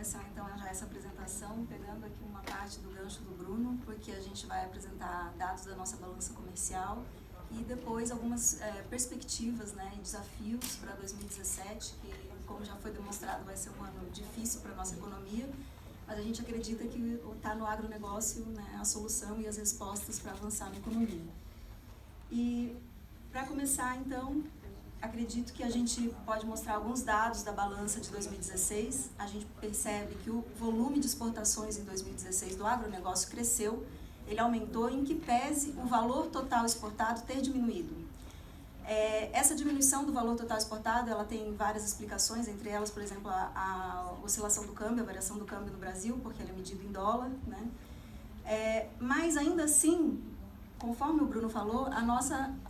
começar então já essa apresentação, pegando aqui uma parte do gancho do Bruno, porque a gente vai apresentar dados da nossa balança comercial e depois algumas perspectivas, né, e desafios para 2017, que, como já foi demonstrado, vai ser um ano difícil para a nossa economia, mas a gente acredita que está no agronegócio, né, a solução e as respostas para avançar na economia. E, para começar, então, acredito que a gente pode mostrar alguns dados da balança de 2016. A gente percebe que o volume de exportações em 2016 do agronegócio cresceu, ele aumentou, em que pese o valor total exportado ter diminuído. Essa diminuição do valor total exportado, ela tem várias explicações, entre elas, por exemplo, a oscilação do câmbio, a variação do câmbio no Brasil, porque ele é medido em dólar, né? Mas ainda assim, conforme o Bruno falou,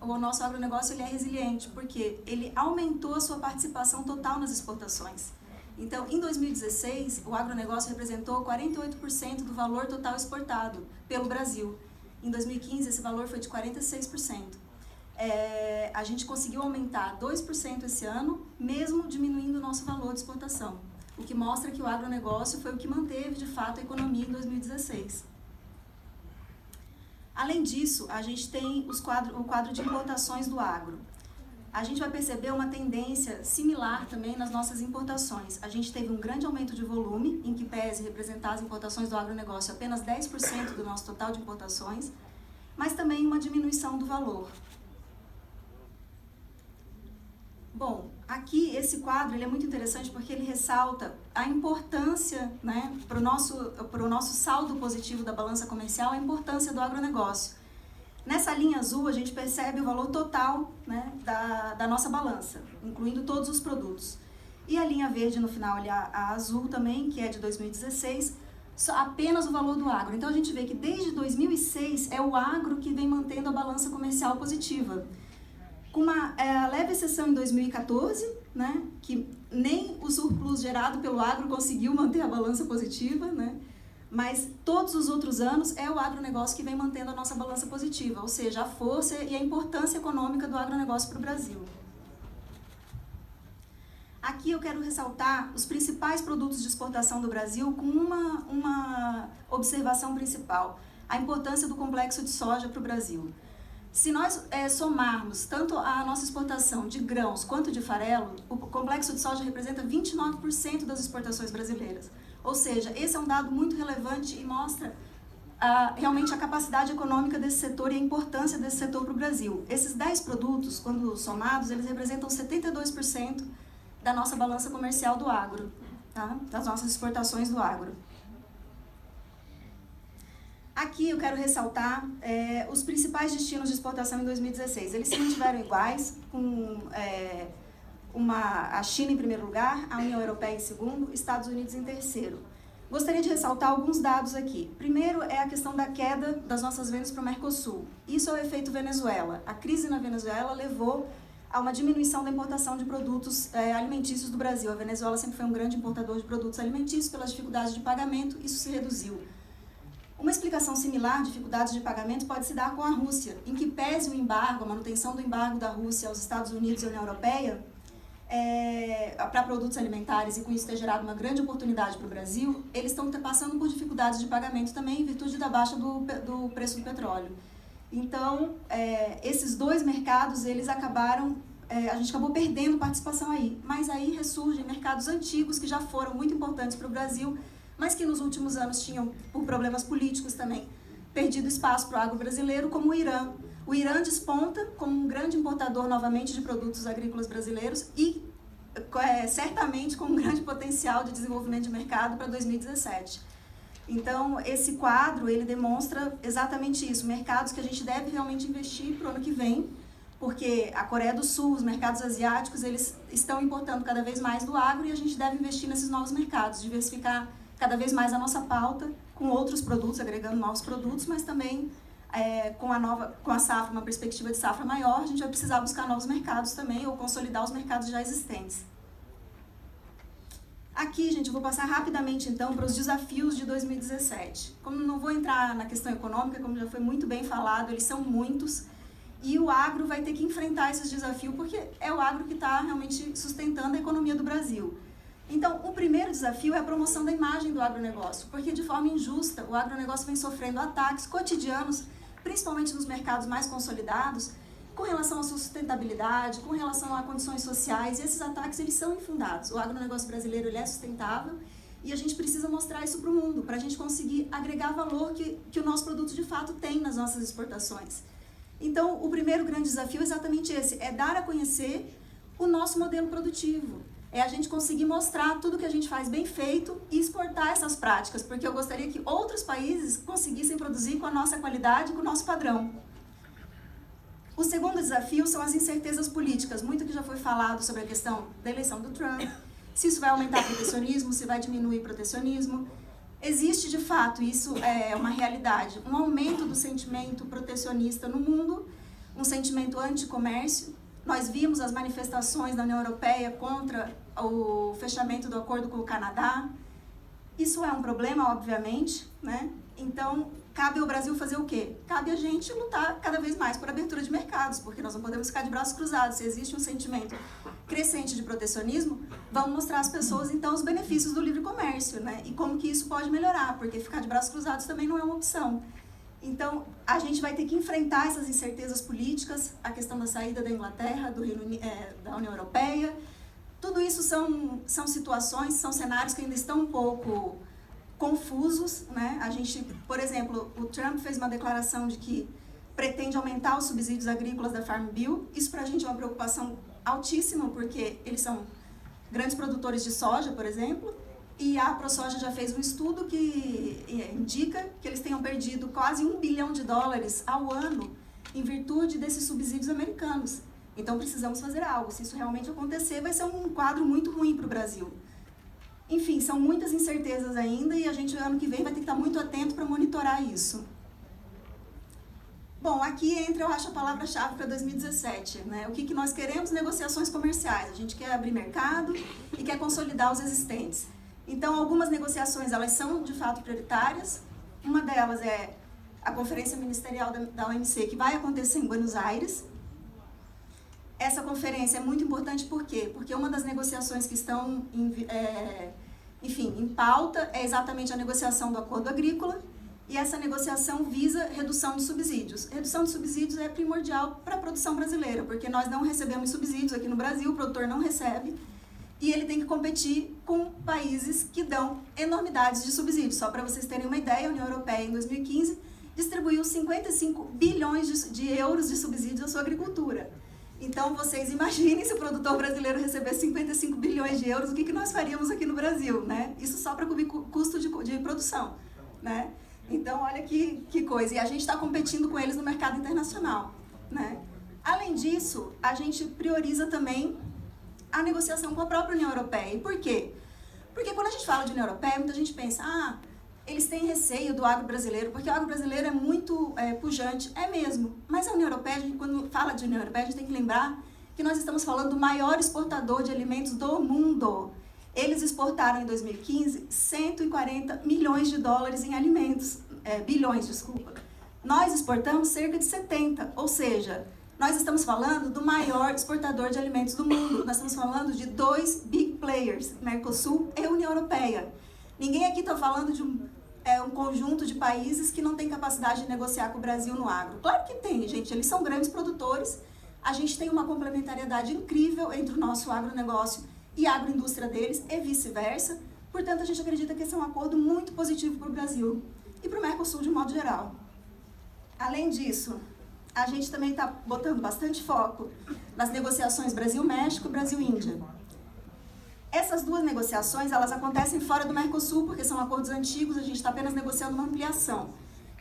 o nosso agronegócio ele é resiliente, porque ele aumentou a sua participação total nas exportações. Então, em 2016, o agronegócio representou 48% do valor total exportado pelo Brasil. Em 2015, esse valor foi de 46%. A gente conseguiu aumentar 2% esse ano, mesmo diminuindo o nosso valor de exportação, o que mostra que o agronegócio foi o que manteve, de fato, a economia em 2016. Além disso, a gente tem o quadro de importações do agro. A gente vai perceber uma tendência similar também nas nossas importações. A gente teve um grande aumento de volume, em que pese representar as importações do agronegócio apenas 10% do nosso total de importações, mas também uma diminuição do valor. Bom, aqui esse quadro ele é muito interessante porque ele ressalta a importância, né, para o nosso saldo positivo da balança comercial, a importância do agronegócio. Nessa linha azul a gente percebe o valor total, né, da nossa balança, incluindo todos os produtos. E a linha verde no final, a azul também, que é de 2016, apenas o valor do agro. Então a gente vê que desde 2006 é o agro que vem mantendo a balança comercial positiva. Com uma leve exceção em 2014, né, que nem o surplus gerado pelo agro conseguiu manter a balança positiva, né, mas todos os outros anos é o agronegócio que vem mantendo a nossa balança positiva, ou seja, a força e a importância econômica do agronegócio para o Brasil. Aqui eu quero ressaltar os principais produtos de exportação do Brasil com uma observação principal, a importância do complexo de soja para o Brasil. Se nós somarmos tanto a nossa exportação de grãos quanto de farelo, o complexo de soja representa 29% das exportações brasileiras. Ou seja, esse é um dado muito relevante e mostra realmente a capacidade econômica desse setor e a importância desse setor para o Brasil. Esses 10 produtos, quando somados, eles representam 72% da nossa balança comercial do agro, tá? Das nossas exportações do agro. Aqui eu quero ressaltar os principais destinos de exportação em 2016. Eles se mantiveram iguais, com a China em primeiro lugar, a União Europeia em segundo, Estados Unidos em terceiro. Gostaria de ressaltar alguns dados aqui. Primeiro é a questão da queda das nossas vendas para o Mercosul. Isso é o efeito Venezuela. A crise na Venezuela levou a uma diminuição da importação de produtos alimentícios do Brasil. A Venezuela sempre foi um grande importador de produtos alimentícios, pelas dificuldades de pagamento, isso se reduziu. Uma explicação similar, dificuldades de pagamento, pode se dar com a Rússia, em que pese o embargo, a manutenção do embargo da Rússia aos Estados Unidos e à União Europeia para produtos alimentares, e com isso ter gerado uma grande oportunidade para o Brasil, eles estão passando por dificuldades de pagamento também, em virtude da baixa do preço do petróleo. Então, esses dois mercados, eles acabaram, a gente acabou perdendo participação aí, mas aí ressurgem mercados antigos que já foram muito importantes para o Brasil, mas que nos últimos anos tinham, por problemas políticos também, perdido espaço para o agro brasileiro, como o Irã. O Irã desponta como um grande importador novamente de produtos agrícolas brasileiros e certamente com um grande potencial de desenvolvimento de mercado para 2017. Então, esse quadro, ele demonstra exatamente isso, mercados que a gente deve realmente investir para o ano que vem, porque a Coreia do Sul, os mercados asiáticos, eles estão importando cada vez mais do agro e a gente deve investir nesses novos mercados, diversificar cada vez mais a nossa pauta com outros produtos, agregando novos produtos, mas também com a safra, uma perspectiva de safra maior, a gente vai precisar buscar novos mercados também ou consolidar os mercados já existentes. Aqui, gente, eu vou passar rapidamente, então, para os desafios de 2017. Como não vou entrar na questão econômica, como já foi muito bem falado, eles são muitos, e o agro vai ter que enfrentar esses desafios, porque é o agro que está realmente sustentando a economia do Brasil. Então, o primeiro desafio é a promoção da imagem do agronegócio, porque de forma injusta o agronegócio vem sofrendo ataques cotidianos, principalmente nos mercados mais consolidados, com relação à sua sustentabilidade, com relação a condições sociais, e esses ataques eles são infundados. O agronegócio brasileiro ele é sustentável e a gente precisa mostrar isso para o mundo, para a gente conseguir agregar valor que o nosso produto de fato tem nas nossas exportações. Então, o primeiro grande desafio é exatamente esse, é dar a conhecer o nosso modelo produtivo. É a gente conseguir mostrar tudo que a gente faz bem feito e exportar essas práticas, porque eu gostaria que outros países conseguissem produzir com a nossa qualidade, com o nosso padrão. O segundo desafio são as incertezas políticas, muito que já foi falado sobre a questão da eleição do Trump, se isso vai aumentar o protecionismo, se vai diminuir o protecionismo. Existe, de fato, isso é uma realidade, um aumento do sentimento protecionista no mundo, um sentimento anti-comércio. Nós vimos as manifestações da União Europeia contra o fechamento do acordo com o Canadá. Isso é um problema, obviamente, né? Então, cabe ao Brasil fazer o quê? Cabe a gente lutar cada vez mais por abertura de mercados, porque nós não podemos ficar de braços cruzados. Se existe um sentimento crescente de protecionismo, vamos mostrar às pessoas, então, os benefícios do livre comércio, né? E como que isso pode melhorar, porque ficar de braços cruzados também não é uma opção. Então, a gente vai ter que enfrentar essas incertezas políticas, a questão da saída da Inglaterra, da União Europeia. Tudo isso são situações, são cenários que ainda estão um pouco confusos, né? A gente, por exemplo, o Trump fez uma declaração de que pretende aumentar os subsídios agrícolas da Farm Bill. Isso para a gente é uma preocupação altíssima, porque eles são grandes produtores de soja, por exemplo, e a ProSoja já fez um estudo que indica que eles tenham perdido quase $1 bilhão ao ano em virtude desses subsídios americanos. Então precisamos fazer algo. Se isso realmente acontecer, vai ser um quadro muito ruim para o Brasil. Enfim, são muitas incertezas ainda e a gente, ano que vem, vai ter que estar muito atento para monitorar isso. Bom, aqui entra, eu acho, a palavra-chave para 2017. Né? O que nós queremos? Negociações comerciais. A gente quer abrir mercado e quer consolidar os existentes. Então, algumas negociações, elas são, de fato, prioritárias. Uma delas é a Conferência Ministerial da OMC, que vai acontecer em Buenos Aires. Essa conferência é muito importante, por quê? Porque uma das negociações que estão, em pauta é exatamente a negociação do acordo agrícola, e essa negociação visa redução de subsídios. Redução de subsídios é primordial para a produção brasileira, porque nós não recebemos subsídios aqui no Brasil, o produtor não recebe, e ele tem que competir com países que dão enormidades de subsídios. Só para vocês terem uma ideia, a União Europeia, em 2015, distribuiu 55 bilhões de euros de subsídios à sua agricultura. Então, vocês imaginem se o produtor brasileiro receber 55 bilhões de euros, o que nós faríamos aqui no Brasil, né? Isso só para cobrir custo de produção, né? Então, olha que coisa. E a gente está competindo com eles no mercado internacional, né? Além disso, a gente prioriza também a negociação com a própria União Europeia. E por quê? Porque quando a gente fala de União Europeia, muita gente pensa, eles têm receio do agro brasileiro, porque o agro brasileiro é muito pujante. É mesmo. Mas a União Europeia, quando fala de União Europeia, a gente tem que lembrar que nós estamos falando do maior exportador de alimentos do mundo. Eles exportaram em 2015 $140 milhões em alimentos, bilhões, desculpa. Nós exportamos cerca de 70, ou seja, nós estamos falando do maior exportador de alimentos do mundo. Nós estamos falando de 2 big players, Mercosul e União Europeia. Ninguém aqui está falando de um conjunto de países que não tem capacidade de negociar com o Brasil no agro. Claro que tem, gente. Eles são grandes produtores. A gente tem uma complementariedade incrível entre o nosso agronegócio e a agroindústria deles e vice-versa. Portanto, a gente acredita que esse é um acordo muito positivo para o Brasil e para o Mercosul de modo geral. Além disso, a gente também está botando bastante foco nas negociações Brasil-México e Brasil-Índia. Essas duas negociações, elas acontecem fora do Mercosul, porque são acordos antigos, a gente está apenas negociando uma ampliação.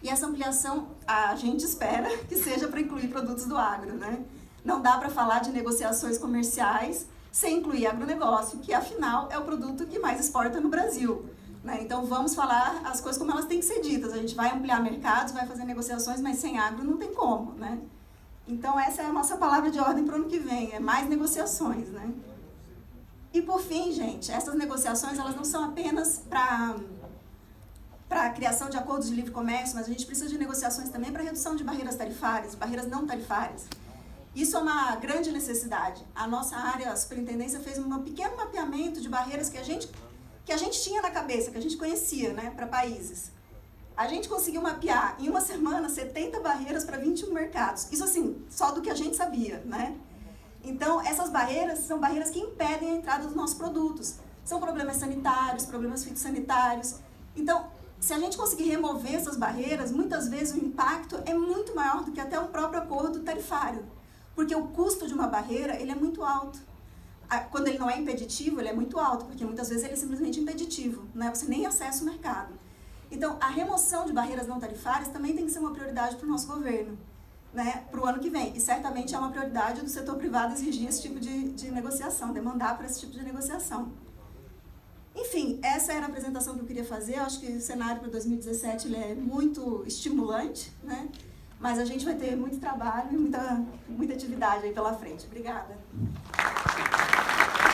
E essa ampliação, a gente espera que seja para incluir produtos do agro, né? Não dá para falar de negociações comerciais sem incluir agronegócio, que afinal é o produto que mais exporta no Brasil. Né? Então vamos falar as coisas como elas têm que ser ditas. A gente vai ampliar mercados, vai fazer negociações, mas sem agro não tem como. Né? Então essa é a nossa palavra de ordem para o ano que vem, é mais negociações. Né? E por fim, gente, essas negociações elas não são apenas para a criação de acordos de livre comércio, mas a gente precisa de negociações também para redução de barreiras tarifárias, barreiras não tarifárias. Isso é uma grande necessidade. A nossa área, a superintendência, fez um pequeno mapeamento de barreiras que a gente tinha na cabeça, que a gente conhecia, né, para países. A gente conseguiu mapear em uma semana 70 barreiras para 21 mercados. Isso assim, só do que a gente sabia, né? Então, essas barreiras são barreiras que impedem a entrada dos nossos produtos. São problemas sanitários, problemas fitossanitários. Então, se a gente conseguir remover essas barreiras, muitas vezes o impacto é muito maior do que até o próprio acordo tarifário. Porque o custo de uma barreira, ele é muito alto. Quando ele não é impeditivo, ele é muito alto, porque muitas vezes ele é simplesmente impeditivo, né? Você nem acessa o mercado. Então, a remoção de barreiras não tarifárias também tem que ser uma prioridade para o nosso governo, né? Para o ano que vem. E certamente é uma prioridade do setor privado exigir esse tipo de negociação, demandar para esse tipo de negociação. Enfim, essa era a apresentação que eu queria fazer. Eu acho que o cenário para 2017 ele é muito estimulante, né? Mas a gente vai ter muito trabalho e muita atividade aí pela frente. Obrigada.